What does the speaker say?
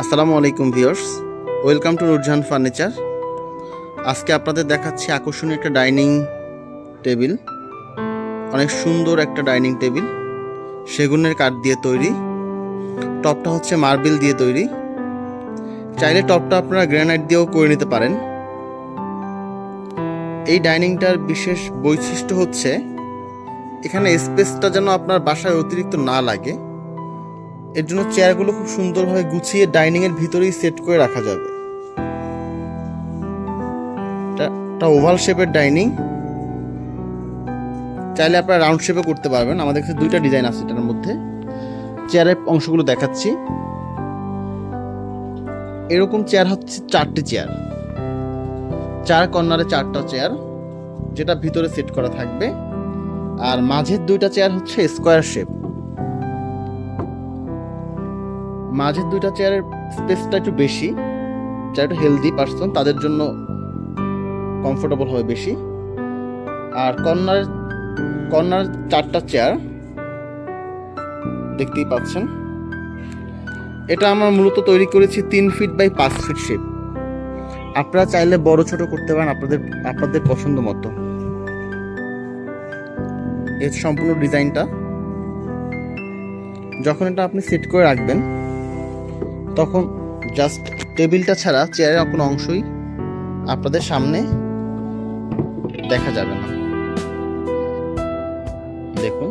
আসসালামু আলাইকুম viewers, welcome to Nurjahan furniture. আজকে আপনাদের দেখাচ্ছি আকর্ষণীয় একটা ডাইনিং টেবিল। অনেক সুন্দর একটা ডাইনিং টেবিল, সেগুনের কাঠ দিয়ে তৈরি। টপটা হচ্ছে মার্বেল দিয়ে তৈরি। চাইলে টপটা আপনারা গ্রানাইট দিয়েও করে নিতে পারেন। এই ডাইনিংটার বিশেষ বৈশিষ্ট্য হচ্ছে এখানে স্পেসটা যেন আপনার বাসায় অতিরিক্ত না লাগে, এর জন্য চেয়ারগুলো খুব সুন্দরভাবে গুছিয়ে ডাইনিংয়ের ভিতরেই সেট করে রাখা যাবে। এটা ওভাল শেপের ডাইনিং, চাইলে আপনারা রাউন্ড শেপে করতে পারবেন। আমাদের কাছে দুইটা ডিজাইন আছে এটার মধ্যে। চেয়ারের অংশগুলো দেখাচ্ছি। এরকম চেয়ার হচ্ছে 4টি চেয়ার, 4 কর্নারে 4টা চেয়ার, যেটা ভিতরে সেট করা থাকবে। আর মাঝের 2টা চেয়ার হচ্ছে স্কোয়ার শেপ। মাঝের 2টা চেয়ারের স্পেসটা একটু বেশি, যারা একটু হেলদি পারসন তাদের জন্য কমফোর্টেবল হবে বেশি। আর কর্নার 4টা চেয়ার দেখতেই পাচ্ছেন। এটা আমরা মূলত তৈরি করেছি 3 ফিট বাই 5 ফিট শেপ। আপনারা চাইলে বড় ছোট করতে পারেন আপনাদের পছন্দ মতো। এর সম্পূর্ণ ডিজাইনটা। যখন এটা আপনি সেট করে রাখবেন তখন জাস্ট টেবিলটা ছাড়া চেয়ারের কোনো অংশই আপনাদের সামনে দেখা যাবে না। দেখুন,